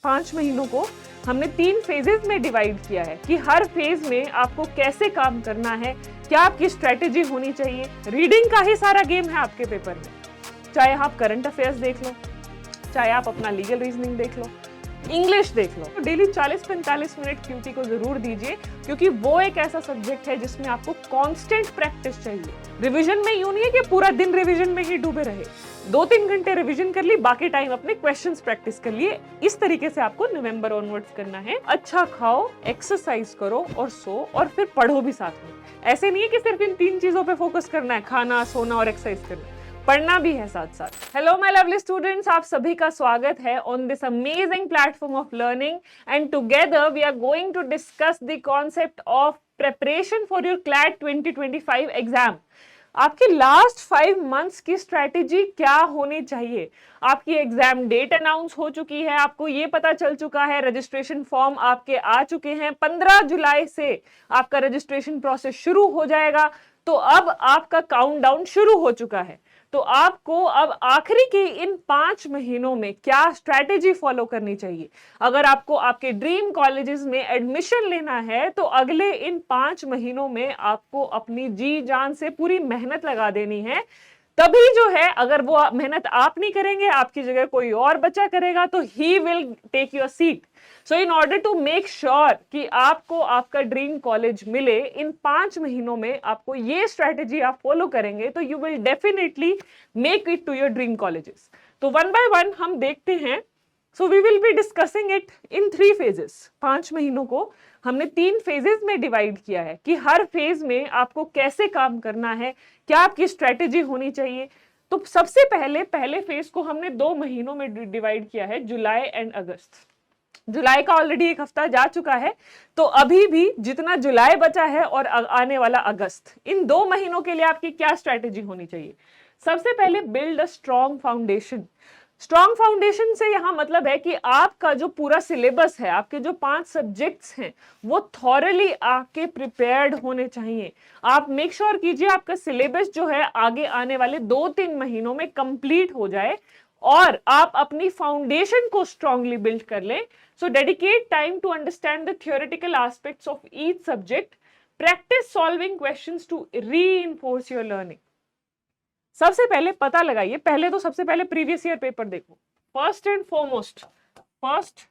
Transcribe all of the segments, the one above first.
5 महीनों को हमने 3 फेजेस में डिवाइड किया है कि हर फेज में आपको कैसे काम करना है, क्या आपकी स्ट्रेटेजी होनी चाहिए। रीडिंग का ही सारा गेम है आपके पेपर में, चाहे आप करंट अफेयर्स देख लो, चाहे आप अपना लीगल रीजनिंग देख लो, इंग्लिश देख लो। तो डेली 40-45 मिनट क्यूटी को जरूर दीजिए, क्योंकि वो एक ऐसा सब्जेक्ट है जिसमें आपको कांस्टेंट प्रैक्टिस चाहिए। रिवीजन में यूं नहीं है कि पूरा दिन रिवीजन में ही डूबे रहे, 2-3 घंटे रिवीजन कर ली, बाकी टाइम अपने क्वेश्चंस प्रैक्टिस कर लिए। इस तरीके से आपको नवंबर ऑनवर्ड्स करना है। अच्छा खाओ, एक्सरसाइज करो और सो, और फिर पढ़ो भी साथ में। ऐसे नहीं है कि सिर्फ इन 3 चीजों पे फोकस करना है, खाना, सोना और एक्सरसाइज करना, पढ़ना भी है साथ साथ। हेलो माय लवली स्टूडेंट्स, आप सभी का स्वागत है on this amazing platform of learning, and together we are going to discuss the concept of preparation for your CLAT 2025 exam. आपकी लास्ट 5 मंथ्स की स्ट्रेटेजी क्या होनी चाहिए। आपकी एग्जाम डेट अनाउंस हो चुकी है, आपको ये पता चल चुका है, रजिस्ट्रेशन फॉर्म आपके आ चुके हैं, 15 जुलाई से आपका रजिस्ट्रेशन प्रोसेस शुरू हो जाएगा। तो अब आपका काउंटडाउन शुरू हो चुका है। तो आपको अब आखिरी के इन 5 महीनों में क्या स्ट्रैटेजी फॉलो करनी चाहिए। अगर आपको आपके ड्रीम कॉलेजेस में एडमिशन लेना है, तो अगले इन 5 महीनों में आपको अपनी जी जान से पूरी मेहनत लगा देनी है। तभी जो है, अगर वो मेहनत आप नहीं करेंगे, आपकी जगह कोई और बच्चा करेगा, तो he will take your seat. So in order to make sure कि आपको आपका ड्रीम कॉलेज मिले, इन 5 महीनों में आपको ये स्ट्रेटेजी आप फॉलो करेंगे, तो you will definitely make it to your dream colleges. तो वन बाय वन हम देखते हैं। So we will be discussing it in 3 phases. 5 महीनों को हमने 3 फेजेस में डिवाइड किया है कि हर फेज में आपको कैसे काम करना है, क्या आपकी स्ट्रेटेजी होनी चाहिए। तो सबसे पहले फेज को हमने 2 महीनों में डिवाइड किया है, जुलाई एंड अगस्त। जुलाई का ऑलरेडी एक हफ्ता जा चुका है, तो अभी भी जितना जुलाई बचा है और आने वाला अगस्त, इन 2 महीनों के लिए आपकी क्या स्ट्रेटेजी होनी चाहिए। सबसे पहले build a strong foundation. Strong foundation से यहां मतलब है कि आपका जो पूरा सिलेबस है, आपके जो 5 सब्जेक्ट्स हैं, वो थॉरली आपके प्रिपेयर्ड होने चाहिए। आप मेक श्योर कीजिए आपका सिलेबस जो है आगे आने वाले 2-3 महीनों में कंप्लीट हो जाए, और आप अपनी फाउंडेशन को स्ट्रांगली बिल्ड कर लें। So dedicate time to understand the theoretical aspects of each subject, practice solving questions to reinforce your learning. सबसे पहले पता लगाइए, पहले तो सबसे पहले प्रीवियस ईयर पेपर देखो। First and foremost, first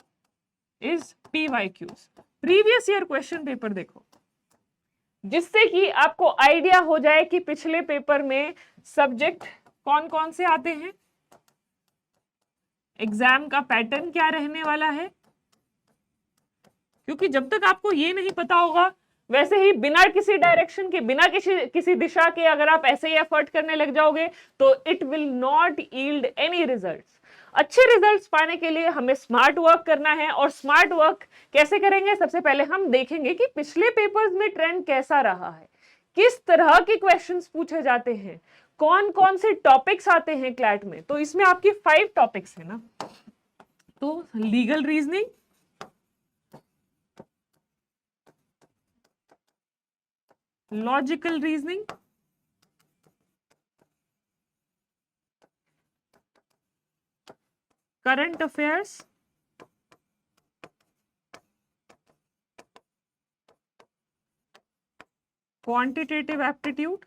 is PYQs, previous year question paper देखो, जिससे कि आपको आइडिया हो जाए कि पिछले पेपर में सब्जेक्ट कौन कौन से आते हैं, एग्जाम का पैटर्न क्या रहने वाला है। क्योंकि जब तक आपको ये नहीं पता होगा, वैसे ही बिना किसी डायरेक्शन के, बिना किसी दिशा के अगर आप ऐसे ही एफर्ट करने लग जाओगे, तो it will not yield any results. अच्छे रिजल्ट्स पाने के लिए हमें स्मार्ट वर्क करना है। और स्मार्ट वर्क कैसे करेंगे, सबसे पहले हम देखेंगे कि पिछले पेपर्स में ट्रेंड कैसा रहा है, किस तरह के क्वेश्चंस पूछे जाते हैं, कौन कौन से टॉपिक्स आते हैं क्लैट में। तो इसमें आपकी 5 टॉपिक्स है ना, तो legal reasoning, logical reasoning, current affairs, quantitative aptitude,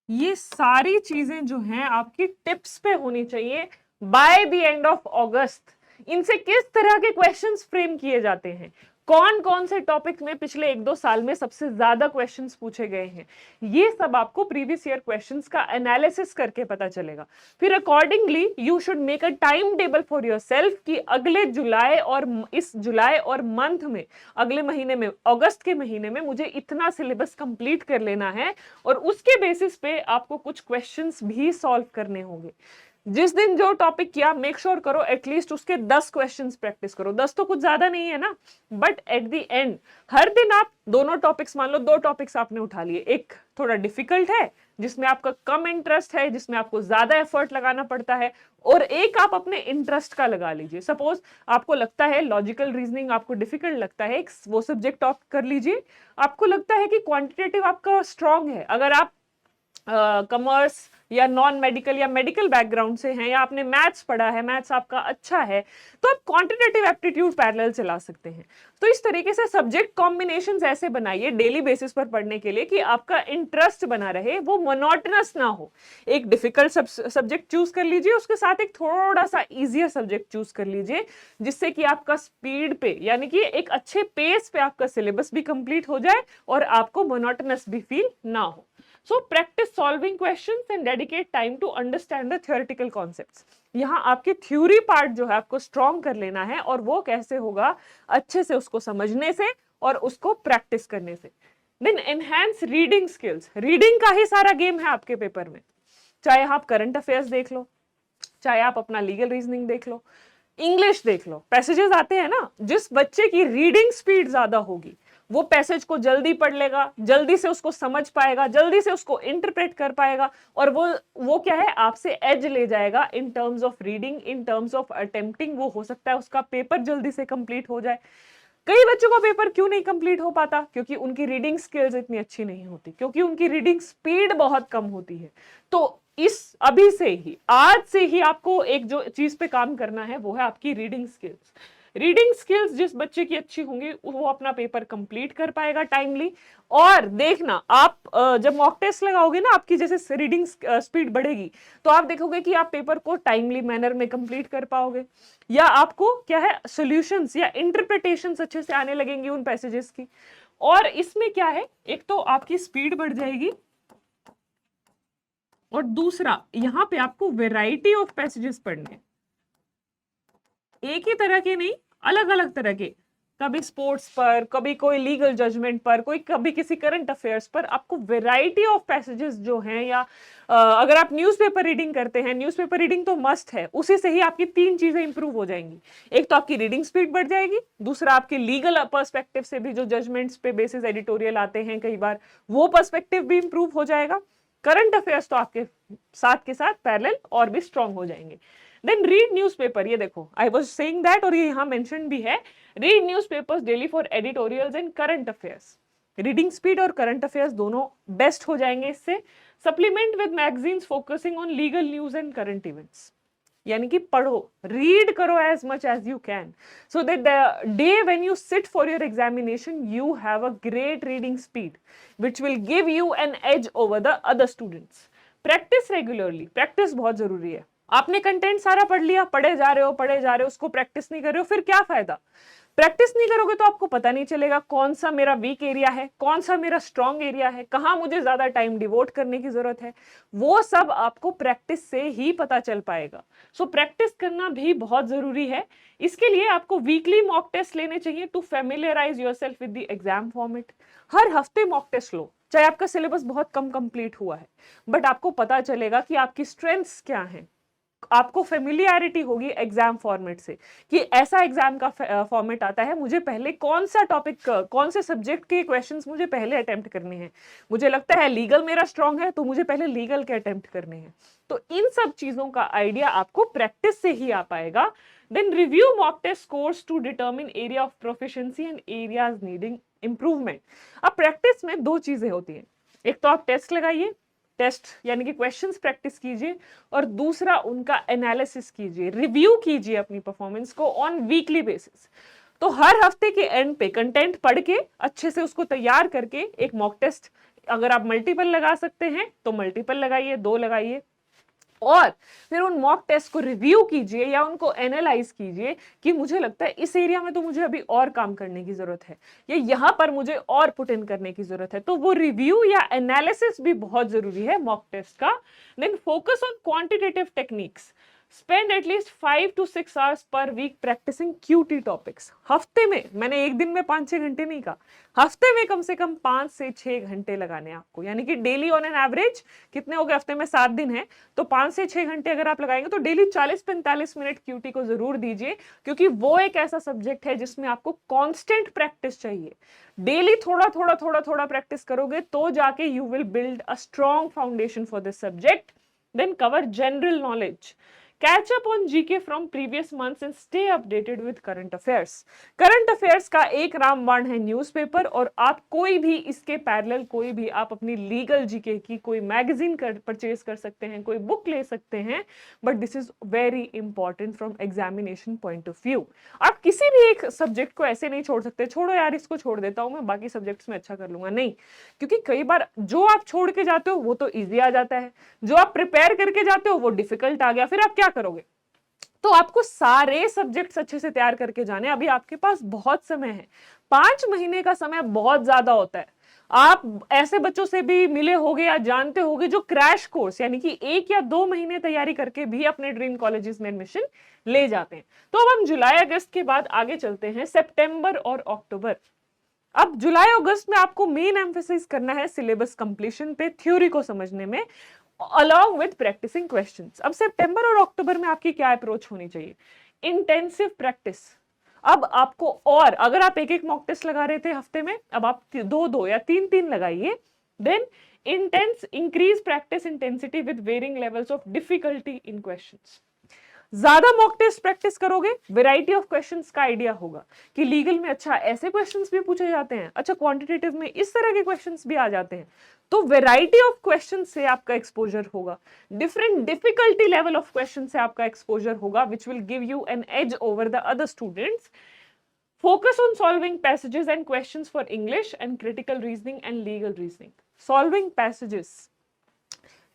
ये सारी चीजें जो हैं आपकी टिप्स पे होनी चाहिए बाय द एंड ऑफ अगस्त। इनसे किस तरह के क्वेश्चंस फ्रेम किए जाते हैं, कौन कौन से टॉपिक में पिछले 1-2 साल में सबसे ज्यादा क्वेश्चंस पूछे गए हैं, ये सब आपको प्रीवियस ईयर क्वेश्चंस का एनालिसिस करके पता चलेगा। फिर accordingly you should make a time table for yourself कि अगले जुलाई और इस जुलाई और मंथ में, अगले महीने में, अगस्त के महीने में मुझे इतना सिलेबस कंप्लीट कर लेना है, और उसके बेसिस पे आपको कुछ क्वेश्चंस भी सॉल्व करने होंगे। जिस दिन जो टॉपिक किया, मेक श्योर करो एटलीस्ट उसके 10 क्वेश्चंस प्रैक्टिस करो। 10 तो कुछ ज्यादा नहीं है ना, बट एट द एंड हर दिन आप दोनों टॉपिक्स, मान लो 2 टॉपिक्स आपने उठा लिए, एक थोड़ा डिफिकल्ट है जिसमें आपका कम इंटरेस्ट है, जिसमें आपको ज्यादा एफर्ट लगाना पड़ता है, और एक आप अपने इंटरेस्ट का लगा लीजिए। सपोज आपको लगता है लॉजिकल रीजनिंग आपको डिफिकल्ट लगता है, एक वो सब्जेक्ट ऑप्ट कर लीजिए। आपको लगता है कि क्वांटिटेटिव आपका स्ट्रांग है, अगर आप कॉमर्स या नॉन मेडिकल या मेडिकल बैकग्राउंड से हैं, या आपने मैथ्स पढ़ा है, मैथ्स आपका अच्छा है, तो आप क्वांटिटेटिव एप्टीट्यूड पैरेलल चला सकते हैं। तो इस तरीके से सब्जेक्ट कॉम्बिनेशंस ऐसे बनाइए डेली बेसिस पर पढ़ने के लिए कि आपका इंटरेस्ट बना रहे, वो मोनोटनस ना हो। एक डिफिकल्ट सब्जेक्ट चूज कर लीजिए, उसके साथ एक थोड़ा सा इजियर सब्जेक्ट चूज कर लीजिए, जिससे कि आपका स्पीड पे यानी कि एक अच्छे पेस पे आपका सिलेबस भी कंप्लीट हो जाए और आपको मोनोटनस भी फील ना हो। So practice solving questions and dedicate time to understand the theoretical concepts. यहाँ आपकी थ्योरी पार्ट जो है आपको स्ट्रॉन्ग कर लेना है, और वो कैसे होगा? अच्छे से उसको समझने से और उसको प्रैक्टिस करने से। Then enhance reading skills. Reading का ही सारा गेम है आपके पेपर में, चाहे आप करंट अफेयर्स देख लो, चाहे आप अपना लीगल रीजनिंग देख लो, इंग्लिश देख लो, पैसेजेस आते हैं ना, जिस बच्चे की रीडिंग स्पीड ज्यादा होगी वो पैसेज को जल्दी पढ़ लेगा, जल्दी से उसको समझ पाएगा, जल्दी से उसको इंटरप्रेट कर पाएगा, और वो क्या है, आपसे एज ले जाएगा in terms of reading, in terms of attempting. वो हो सकता है उसका पेपर जल्दी से कंप्लीट हो जाए। कई बच्चों का पेपर क्यों नहीं कंप्लीट हो पाता? क्योंकि उनकी रीडिंग स्किल्स इतनी अच्छी नहीं होती, क्योंकि उनकी रीडिंग स्पीड बहुत कम होती है। तो इस अभी से ही, आज से ही आपको एक जो चीज पे काम करना है वो है आपकी रीडिंग स्किल्स। रीडिंग स्किल्स जिस बच्चे की अच्छी होंगी वो अपना पेपर कंप्लीट कर पाएगा टाइमली। और देखना, आप जब मॉक टेस्ट लगाओगे ना, आपकी जैसे रीडिंग स्पीड बढ़ेगी, तो आप देखोगे कि आप पेपर को टाइमली मैनर में कंप्लीट कर पाओगे, या आपको क्या है, सॉल्यूशंस या इंटरप्रिटेशंस अच्छे से आने लगेंगी उन पैसेजेस की। और इसमें क्या है, एक तो आपकी स्पीड बढ़ जाएगी, और दूसरा यहाँ पे आपको वैरायटी ऑफ पैसेजेस पढ़ने, एक ही तरह के नहीं, अलग अलग तरह के, कभी स्पोर्ट्स पर, कभी कोई लीगल जजमेंट पर, कोई कभी किसी करंट अफेयर्स पर। आपको वैरायटी ऑफ पैसेजेस जो हैं, या अगर आप न्यूज़पेपर रीडिंग करते हैं, न्यूज़पेपर रीडिंग तो मस्ट है, उसी से ही आपकी तीन चीजें इंप्रूव हो जाएंगी। एक तो आपकी रीडिंग स्पीड बढ़ जाएगी, दूसरा आपके लीगल पर्सपेक्टिव से भी जो जजमेंट्स पे बेसिस एडिटोरियल आते हैं कई बार, वो पर्सपेक्टिव भी इंप्रूव हो जाएगा। करंट अफेयर्स तो आपके साथ के साथ पैरेलल और भी स्ट्रांग हो जाएंगे। देन रीड न्यूज़पेपर, ये देखो आई वाज सेइंग दैट, और ये यहाँ मेंशन भी है, read newspapers daily for editorials and current affairs. Reading speed और करंट अफेयर्स दोनों बेस्ट हो जाएंगे इससे। Supplement with magazines focusing on legal news and current events, यानी कि पढ़ो, रीड करो as much as you can, so that the day when you sit for your examination you have a great reading speed which will give you an edge over the other students. Practice regularly, practice बहुत जरूरी है। आपने content सारा पढ़ लिया, पढ़े जा रहे हो, उसको प्रैक्टिस नहीं कर रहे हो, फिर क्या फायदा? प्रैक्टिस नहीं करोगे तो आपको पता नहीं चलेगा कौन सा मेरा वीक एरिया है, कौन सा मेरा स्ट्रॉन्ग एरिया है, कहाँ मुझे ज्यादा टाइम डिवोट करने की जरूरत है। वो सब आपको प्रैक्टिस से ही पता चल पाएगा। सो प्रैक्टिस करना भी बहुत जरूरी है। इसके लिए आपको वीकली मॉक टेस्ट लेने चाहिए to familiarise yourself with the exam format. हर हफ्ते मॉक टेस्ट लो, चाहे आपका सिलेबस बहुत कम कंप्लीट हुआ है, बट आपको पता चलेगा कि आपकी स्ट्रेंथ्स क्या हैं। आपको फेमिलियरिटी होगी एग्जाम फॉर्मेट से, कि ऐसा एग्जाम का फॉर्मेट आता है, मुझे पहले कौन सा टॉपिक, कौन से सब्जेक्ट के क्वेश्चंस मुझे पहले अटेम्प्ट करने हैं। मुझे लगता है लीगल मेरा स्ट्रांग है, तो मुझे पहले लीगल के अटेम्प्ट करने हैं। तो इन सब चीजों का आइडिया आपको प्रैक्टिस से ही आ पाएगा। Then review mock test scores to determine area of proficiency and areas needing improvement. अब प्रैक्टिस में दो चीजें होती हैं, एक तो आप टेस्ट लगाइए, टेस्ट यानी कि क्वेश्चंस प्रैक्टिस कीजिए, और दूसरा उनका एनालिसिस कीजिए, रिव्यू कीजिए अपनी परफॉर्मेंस को ऑन वीकली बेसिस। तो हर हफ्ते के एंड पे कंटेंट पढ़ के अच्छे से उसको तैयार करके एक मॉक टेस्ट, अगर आप मल्टीपल लगा सकते हैं तो मल्टीपल लगाइए, 2 लगाइए, और फिर उन मॉक टेस्ट को रिव्यू कीजिए या उनको एनालाइज कीजिए कि मुझे लगता है इस एरिया में तो मुझे अभी और काम करने की जरूरत है, या यहाँ पर मुझे और पुट इन करने की जरूरत है। तो वो रिव्यू या एनालिसिस भी बहुत जरूरी है मॉक टेस्ट का। Then focus on quantitative techniques, spend at least 5 to 6 hours per week practising QT topics. हफ्ते में, मैंने एक दिन में 5-6 घंटे नहीं कहा, हफ्ते में कम से कम 5 से 6 घंटे लगाने आपको, यानी कि डेली ऑन एन एवरेज कितने हो गए, हफ्ते में 7 दिन है, तो 5 से 6 घंटे अगर आप लगाएंगे तो डेली 40-45 मिनट QT को जरूर दीजिए, क्योंकि वो एक ऐसा सब्जेक्ट है जिसमें आपको कॉन्स्टेंट प्रैक्टिस चाहिए। डेली थोड़ा थोड़ा थोड़ा थोड़ा प्रैक्टिस करोगे तो जाके you will build a strong foundation for this subject. Then cover general knowledge, catch up on GK from previous months and stay updated with current affairs. Current affairs का एक रामबाण है न्यूज़पेपर, और आप कोई भी इसके पैरेलल कोई भी आप अपनी लीगल जीके की कोई मैगजीन परचेज कर सकते हैं, कोई बुक ले सकते हैं, but this is very important from examination point of view. आप किसी भी एक सब्जेक्ट को ऐसे नहीं छोड़ सकते, छोड़ो यार इसको छोड़ देता हूं मैं, बाकी सब्जेक्ट्स में अच्छा कर लूंगा, नहीं। क्योंकि कई बार जो आप छोड़ के जाते हो वो तो ईजी आ जाता है, जो आप प्रिपेयर करके जाते हो वो डिफिकल्ट आ गया, फिर आप क्या करोगे? तो आपको सारे सब्जेक्ट्स अच्छे से तैयार करके जाने। अभी आपके पास बहुत समय है, 5 महीने का समय बहुत ज्यादा होता है। आप ऐसे बच्चों से भी मिले होंगे या जानते होंगे जो क्रैश कोर्स यानी कि 1 या 2 महीने तैयारी करके भी अपने ड्रीम कॉलेजेस में एडमिशन ले जाते हैं। तो अब हम जुलाई अगस्त के बाद आगे चलते हैं सितंबर और अक्टूबर। अब जुलाई अगस्त में आपको मेन एम्फेसिस करना है सिलेबस कंप्लीशन पे, थ्योरी को समझने में, अलॉन्ग विद प्रैक्टिसिंग क्वेश्चंस। अब सितंबर और अक्टूबर में आपकी क्या अप्रोच होनी चाहिए? Intensive practice. अब आपको, और अगर आप एक एक मॉक टेस्ट लगा रहे थे हफ्ते में, अब आप 2-2 या 3-3 लगाइए। Then intense increase practice intensity with varying levels of difficulty in questions. ज्यादा मॉक टेस्ट प्रैक्टिस करोगे, वैरायटी ऑफ क्वेश्चंस का आइडिया होगा कि लीगल में अच्छा ऐसे क्वेश्चंस भी पूछे जाते हैं, अच्छा क्वांटिटेटिव में इस तरह के क्वेश्चंस भी आ जाते हैं। तो वैरायटी ऑफ क्वेश्चंस से आपका एक्सपोजर होगा, different difficulty level of question से आपका एक्सपोजर होगा, which will give you an edge over the other students. Focus on solving passages and questions for English and critical reasoning and legal reasoning. Solving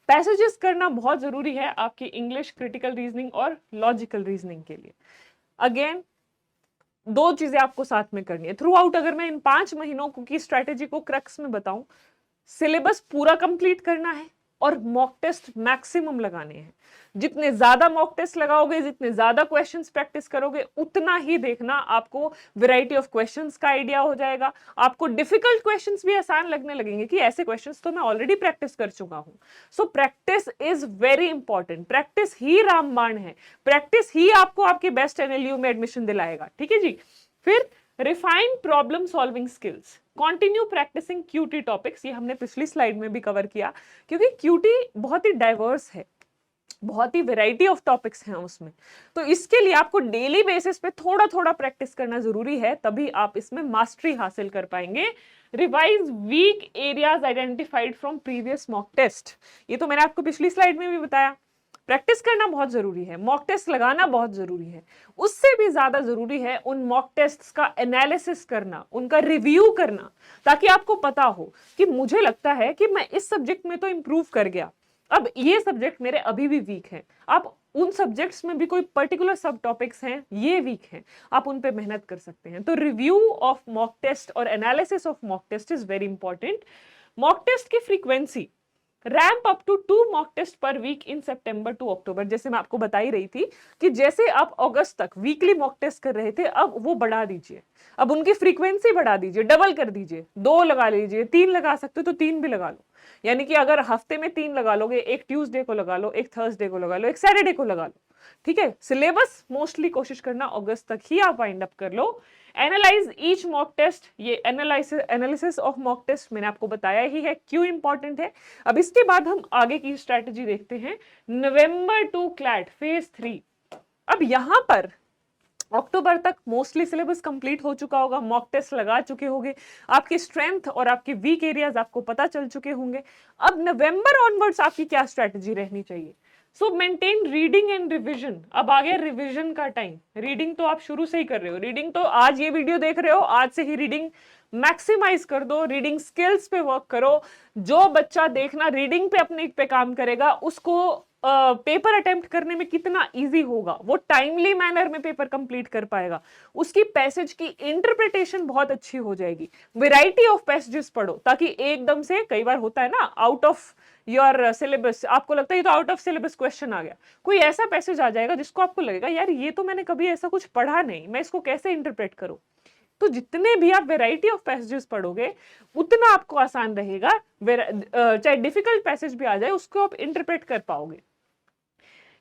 passages करना बहुत जरूरी है आपकी English, critical reasoning और logical reasoning के लिए। Again 2 चीजें आपको साथ में करनी है थ्रू आउट। अगर मैं इन 5 महीनों की स्ट्रेटेजी को क्रक्स में बताऊं, सिलेबस पूरा कंप्लीट करना है और मॉक टेस्ट मैक्सिमम लगाने हैं। जितने ज्यादा मॉक टेस्ट लगाओगे, जितने ज्यादा क्वेश्चंस प्रैक्टिस करोगे, उतना ही देखना आपको वैरायटी ऑफ क्वेश्चंस का आइडिया हो जाएगा। आपको डिफिकल्ट क्वेश्चंस भी आसान लगने लगेंगे कि ऐसे क्वेश्चंस तो मैं ऑलरेडी प्रैक्टिस कर चुका हूं। So practice is very important. Practice ही रामबाण है, प्रैक्टिस ही आपको आपके बेस्ट एनएलयू में एडमिशन दिलाएगा। ठीक है जी। फिर refine problem solving skills, continue practising QT topics. ये हमने पिछली स्लाइड में भी कवर किया, क्योंकि क्यूटी बहुत ही डाइवर्स है, बहुत ही वैरायटी ऑफ टॉपिक्स हैं उसमें। तो इसके लिए आपको डेली बेसिस पे थोड़ा थोड़ा प्रैक्टिस करना जरूरी है, तभी आप इसमें मास्टरी हासिल कर पाएंगे। Revise weak areas identified from previous mock test. ये तो मैंने आपको पिछली स्लाइड में भी बताया। प्रैक्टिस करना बहुत जरूरी है, मॉक टेस्ट लगाना बहुत जरूरी है, उससे भी ज्यादा जरूरी है उन मॉक टेस्ट्स का एनालिसिस करना, उनका रिव्यू करना, ताकि आपको पता हो कि मुझे लगता है कि मैं इस सब्जेक्ट में तो इंप्रूव कर गया, अब ये सब्जेक्ट मेरे अभी भी वीक है। आप उन सब्जेक्ट्स में भी कोई पर्टिकुलर सब टॉपिक्स हैं ये वीक हैं, आप उन पे मेहनत कर सकते हैं। तो रिव्यू ऑफ मॉक टेस्ट और analysis of mock test is very important. Mock test की frequency, ramp up to 2 mock test per week in September to October. जैसे मैं आपको बता ही रही थी कि जैसे आप अगस्त तक वीकली मॉक टेस्ट कर रहे थे, अब वो बढ़ा दीजिए, अब उनकी फ्रीक्वेंसी बढ़ा दीजिए, डबल कर दीजिए, 2 लगा लीजिए, 3 लगा सकते हो तो 3 भी लगा लो। यानी कि अगर हफ्ते में 3 लगा लोगे, एक ट्यूसडे को लगा लो, एक थर्सडे को लगा लो, एक सैटरडे को लगा लो। ठीक है। सिलेबस मोस्टली कोशिश करना अगस्त तक ही आप वाइंड अप कर लो। एनालाइज ईच मॉक टेस्ट, ये एनालिसिस ऑफ मॉक टेस्ट मैंने आपको बताया ही है क्यों इंपॉर्टेंट है। अब इसके बाद हम आगे की स्ट्रेटेजी देखते हैं। नवंबर टू क्लैट फेज 3। अब यहां पर अक्टूबर तक मोस्टली सिलेबस कंप्लीट हो चुका होगा, मॉक टेस्ट लगा चुके होंगे, आपकी स्ट्रेंथ और आपके वीक एरियाज आपको पता चल चुके होंगे। अब नवंबर ऑनवर्ड्स आपकी क्या स्ट्रेटेजी रहनी चाहिए? सो मेंटेन रीडिंग एंड रिवीजन। अब आ गया रिवीजन का टाइम। रीडिंग तो आप शुरू से ही कर रहे हो, रीडिंग तो आज ये वीडियो देख रहे हो, आज से ही रीडिंग मैक्सिमाइज कर दो, रीडिंग स्किल्स पे वर्क करो। जो बच्चा देखना रीडिंग पे अपने पे काम करेगा, उसको पेपर अटेम्प्ट करने में कितना इजी होगा, वो टाइमली मैनर में पेपर कंप्लीट कर पाएगा, उसकी पैसेज की इंटरप्रिटेशन बहुत अच्छी हो जाएगी। वैरायटी ऑफ पैसेजेस पढ़ो, ताकि एकदम से, कई बार होता है ना आउट ऑफ योर सिलेबस, आपको लगता है ये तो आउट ऑफ सिलेबस क्वेश्चन आ गया, कोई ऐसा पैसेज आ जाएगा जिसको आपको लगेगा यार ये तो मैंने कभी ऐसा कुछ पढ़ा नहीं, मैं इसको कैसे इंटरप्रेट करूं। तो जितने भी आप वैरायटी ऑफ पैसेजेस पढ़ोगे उतना आपको आसान रहेगा, चाहे डिफिकल्ट पैसेज भी आ जाए उसको आप इंटरप्रेट कर पाओगे।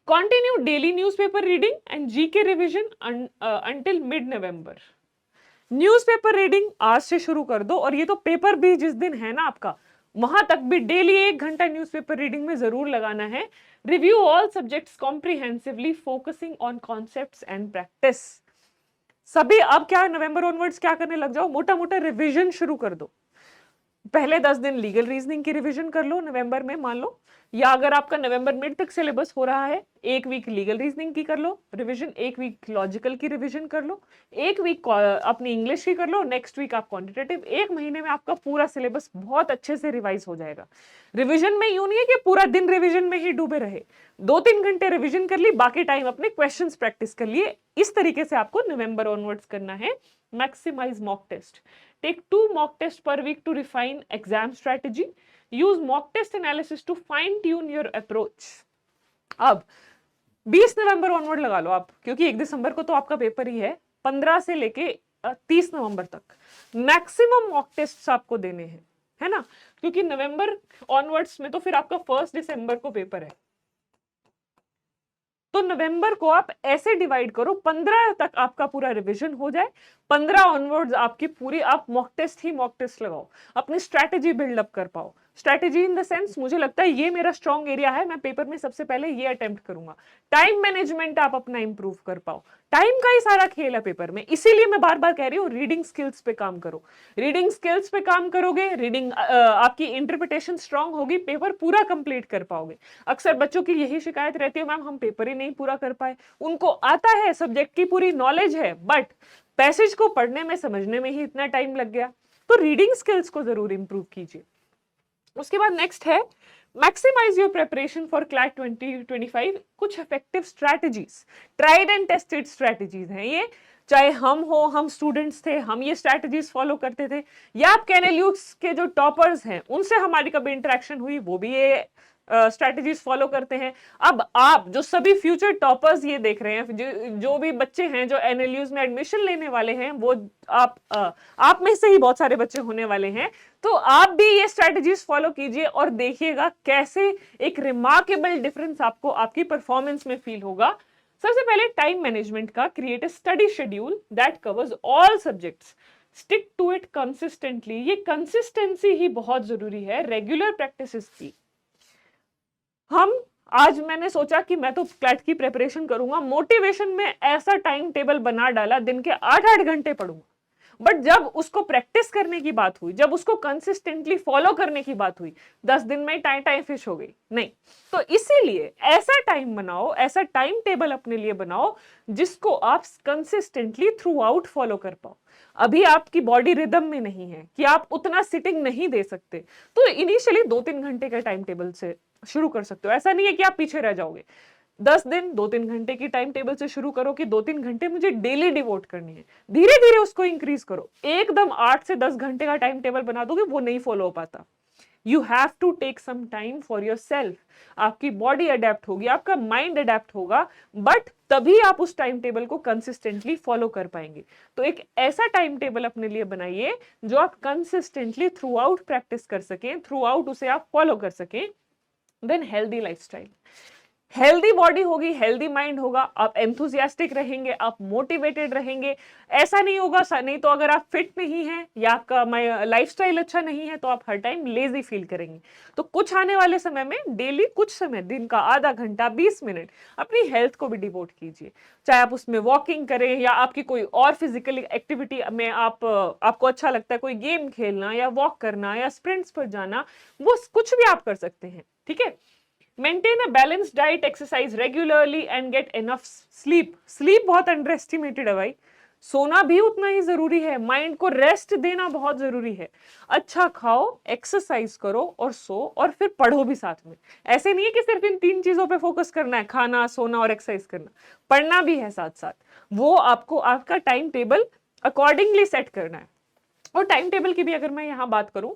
Continue daily newspaper reading and GK revision until mid November. Newspaper reading आज से शुरू कर दो, और ये तो पेपर भी जिस दिन है ना आपका वहां तक भी डेली 1 घंटा न्यूज़पेपर रीडिंग में जरूर लगाना है। Review all subjects comprehensively, focusing on concepts and practice. सभी अब क्या नवंबर ऑनवर्ड्स क्या करने लग जाओ, मोटा मोटा रिवीजन शुरू कर दो। पहले 10 दिन लीगल रीजनिंग की रिवीजन कर लो नवंबर में मान लो, या अगर आपका नवंबर मिड तक सिलेबस हो रहा है, 1 वीक लीगल रीजनिंग की कर लो रिवीजन, 1 वीक लॉजिकल की रिवीजन कर लो, 1 वीक अपनी इंग्लिश की कर लो, नेक्स्ट वीक आप क्वांटिटेटिव। 1 महीने में आपका पूरा सिलेबस बहुत अच्छे से रिवाइज हो जाएगा। रिवीजन में यूं नहीं है कि पूरा दिन रिवीजन में ही डूबे रहे, 2-3 घंटे रिवीजन कर ली, बाकी टाइम अपने क्वेश्चंस प्रैक्टिस कर लिए। इस तरीके से आपको नवंबर ऑनवर्ड्स करना है। Maximise mock test, take 2 mock tests per week to refine exam strategy. Use mock test analysis to fine tune your approach. अब 20 नवंबर ऑनवर्ड लगा लो आप, क्योंकि 1 दिसंबर को तो आपका पेपर ही है। 15 से लेके 30 नवंबर तक मैक्सिमम मॉक टेस्ट्स आपको देने हैं, है ना, क्योंकि नवंबर ऑनवर्ड्स में तो फिर आपका 1 दिसंबर को पेपर है। तो नवंबर को आप ऐसे डिवाइड करो, 15 तक आपका पूरा रिवीजन हो जाए, 15 ऑनवर्ड्स आपकी पूरी आप मॉक टेस्ट ही मॉक टेस्ट लगाओ, अपनी स्ट्रैटेजी बिल्डअप कर पाओ। स्ट्रैटेजी इन द सेंस, मुझे लगता है ये मेरा स्ट्रॉन्ग एरिया है, मैं पेपर में सबसे पहले ये अटेम्प्ट करूंगा। टाइम मैनेजमेंट आप अपना इंप्रूव कर पाओ, टाइम का ही सारा खेल है पेपर में। इसीलिए मैं बार बार कह रही हूँ रीडिंग स्किल्स पे काम करो। रीडिंग स्किल्स पे काम करोगे, रीडिंग आपकी इंटरप्रिटेशन स्ट्रांग होगी, पेपर पूरा कंप्लीट कर पाओगे। अक्सर बच्चों की यही शिकायत रहती है, मैम हम पेपर ही नहीं पूरा कर पाए। उनको आता है, सब्जेक्ट की पूरी नॉलेज है, बट पैसेज को पढ़ने में समझने में ही इतना टाइम लग गया। तो रीडिंग स्किल्स को जरूर इंप्रूव कीजिए। उसके बाद नेक्स्ट है maximise your preparation for CLAT 2025। कुछ effective strategies, tried and tested strategies हैं ये, चाहे हम स्टूडेंट्स थे, हम ये स्ट्रैटेजीज फॉलो करते थे, या आप कैनेल्यूक्स के जो टॉपर्स हैं उनसे हमारी कभी इंटरेक्शन हुई, वो भी ये स्ट्रैटेजीज फॉलो करते हैं। अब आप जो सभी फ्यूचर टॉपर्स ये देख रहे हैं, जो भी बच्चे हैं जो एनएलयूज में एडमिशन लेने वाले हैं, वो आप में से ही बहुत सारे बच्चे होने वाले हैं, तो आप भी ये स्ट्रैटेजीज फॉलो कीजिए और देखिएगा कैसे एक रिमार्केबल डिफरेंस आपको आपकी परफॉर्मेंस में फील होगा। सबसे पहले टाइम मैनेजमेंट का, create a study schedule that covers all subjects, stick to it consistently. ये कंसिस्टेंसी ही बहुत जरूरी है, रेगुलर प्रैक्टिसेस की। आज मैंने सोचा कि मैं तो क्लैट की प्रिपरेशन करूंगा, मोटिवेशन में ऐसा टाइम टेबल बना डाला, दिन के 8-8 घंटे पढ़ूंगा, बट जब उसको प्रैक्टिस करने की बात हुई, जब उसको कंसिस्टेंटली फॉलो करने की बात हुई, 10 दिन में टाइम फिश हो गई। नहीं, तो इसीलिए ऐसा टाइम बनाओ, ऐसा टाइम टेबल अपने लिए बनाओ जिसको आप कंसिस्टेंटली थ्रू आउट फॉलो कर पाओ। अभी आपकी बॉडी रिदम में नहीं है कि आप उतना सिटिंग नहीं दे सकते, तो इनिशियली 2-3 घंटे के टाइम टेबल से शुरू कर सकते हो। ऐसा नहीं है कि आप पीछे रह जाओगे। 10 दिन 2-3 घंटे की टाइम टेबल से शुरू करो कि 2-3 घंटे मुझे डेली डिवोट करनी है, धीरे धीरे उसको इंक्रीज करो। एकदम 8 से 10 घंटे का टाइम टेबल बना दोगे, वो नहीं फॉलो हो पाता। You have to take some time for your self. आपकी बॉडी अडेप्ट होगी, आपका माइंड अडेप्ट होगा, बट तभी आप उस टाइम टेबल को कंसिस्टेंटली फॉलो कर पाएंगे। तो एक ऐसा टाइम टेबल अपने लिए बनाइए जो आप कंसिस्टेंटली थ्रू आउट प्रैक्टिस कर सकें, थ्रू आउट उसे आप फॉलो कर सकें। Then healthy lifestyle, healthy body होगी, हेल्दी माइंड होगा, आप एंथुसियास्टिक रहेंगे, आप मोटिवेटेड रहेंगे। ऐसा नहीं होगा, नहीं तो अगर आप फिट नहीं हैं या आपका लाइफस्टाइल अच्छा नहीं है तो आप हर टाइम लेजी फील करेंगे। तो कुछ आने वाले समय में डेली कुछ समय, दिन का आधा घंटा 20 मिनट अपनी हेल्थ को भी डिवोट कीजिए, चाहे आप उसमें वॉकिंग करें या आपकी कोई और फिजिकल एक्टिविटी में आपको अच्छा लगता है, कोई गेम खेलना या वॉक करना या स्प्रिंट्स पर जाना, वो कुछ भी आप कर सकते हैं। ठीक है, maintain a balanced diet, exercise regularly and get enough sleep. Sleep बहुत अंडर एस्टिमेटेड है भाई, सोना भी उतना ही जरूरी है, माइंड को रेस्ट देना बहुत जरूरी है। अच्छा खाओ, एक्सरसाइज करो और सो, और फिर पढ़ो भी साथ में। ऐसे नहीं है कि सिर्फ इन 3 चीजों पे फोकस करना है, खाना, सोना और एक्सरसाइज करना, पढ़ना भी है साथ साथ। वो आपको आपका टाइम टेबल अकॉर्डिंगली सेट करना है। और टाइम टेबल की भी अगर मैं यहाँ बात करूं,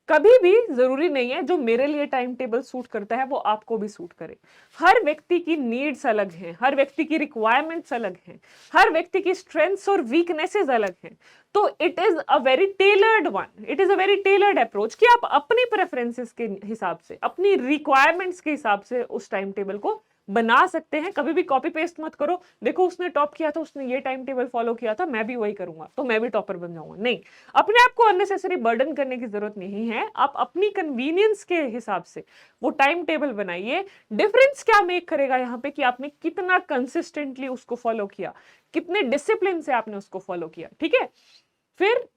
कभी भी जरूरी नहीं है जो मेरे लिए टाइम टेबल सूट करता है वो आपको भी सूट करे। हर व्यक्ति की नीड्स अलग हैं, हर व्यक्ति की रिक्वायरमेंट्स अलग हैं, हर व्यक्ति की स्ट्रेंथ्स और वीकनेसेस अलग हैं। तो it is a very tailored one, it is a very tailored approach कि आप अपनी प्रेफरेंसेस के हिसाब से, अपनी रिक्वायरमेंट्स के हिसाब से उस टाइम टेबल को बना सकते हैं, कभी भी कॉपी पेस्ट मत करो, देखो उसने टॉप किया था, उसने ये टाइम टेबल फॉलो किया था, मैं भी वही करूंगा तो मैं भी टॉपर बन जाऊंगा। नहीं, अपने आप को अननेसेसरी बर्डन करने की जरूरत नहीं है। आप अपनी कन्वीनियंस के हिसाब से वो टाइम टेबल बनाइए। डिफरेंस क्या मेक करेगा यहाँ पे कि आपने कितना कंसिस्टेंटली उसको फॉलो किया, कितने डिसिप्लिन से आपने उसको फॉलो किया, ठीक है। फिर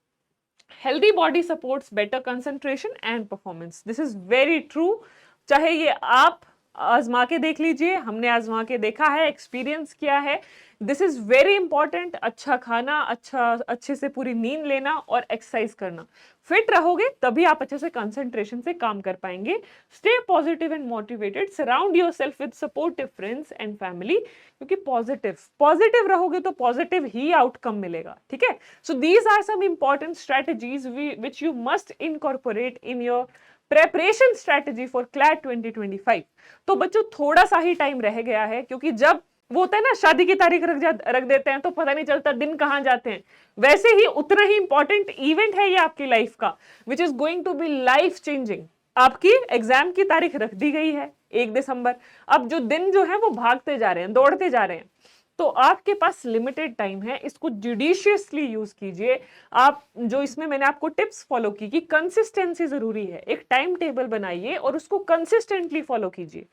healthy body supports better concentration and performance, this is very true. चाहे ये आप आजमा के देख लीजिए, हमने आजमा के देखा है, एक्सपीरियंस किया है। This is very important. अच्छा खाना, अच्छे से पूरी नींद लेना और एक्सरसाइज करना। फिट रहोगे तभी आप अच्छे से कंसंट्रेशन से काम कर पाएंगे। Stay positive and motivated, surround yourself with supportive friends and family, क्योंकि पॉजिटिव रहोगे तो पॉजिटिव ही आउटकम मिलेगा, ठीक है। So these are some important strategies which you must incorporate in your preparation strategy for CLAT 2025। तो बच्चों थोड़ा सा ही टाइम रह गया है, क्योंकि जब वो होता है ना शादी की तारीख रख देते हैं तो पता नहीं चलता दिन कहां जाते हैं, वैसे ही उतना ही इंपॉर्टेंट इवेंट है ये आपकी लाइफ का, which is going to be life changing. आपकी एग्जाम की तारीख रख दी गई है 1 दिसंबर। अब जो दिन जो है वो भागते जा रहे हैं, दौड़ते जा रहे हैं, तो आपके पास लिमिटेड टाइम है, इसको जुडिशियसली यूज कीजिए। आप जो इसमें मैंने आपको टिप्स फॉलो की कि कंसिस्टेंसी जरूरी है, एक टाइम टेबल बनाइए और उसको कंसिस्टेंटली फॉलो कीजिए।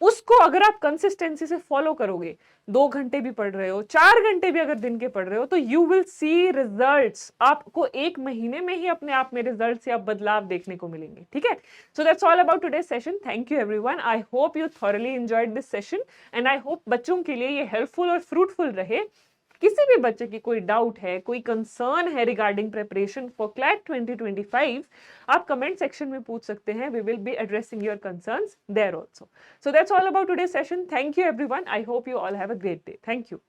उसको अगर आप कंसिस्टेंसी से फॉलो करोगे, 2 घंटे भी पढ़ रहे हो, 4 घंटे भी अगर दिन के पढ़ रहे हो, तो यू विल सी रिजल्ट्स। आपको 1 महीने में ही अपने आप में रिजल्ट्स या बदलाव देखने को मिलेंगे, ठीक है। सो that's all about today session. Thank you everyone. I hope you thoroughly enjoyed this session and I hope बच्चों के लिए ये हेल्पफुल और फ्रूटफुल रहे। किसी भी बच्चे की कोई डाउट है, कोई कंसर्न है रिगार्डिंग प्रिपरेशन फॉर क्लैट 2025, आप कमेंट सेक्शन में पूछ सकते हैं। We will be addressing your concerns there also. So that's all about today session. Thank you everyone. I hope you all have a great day. Thank you.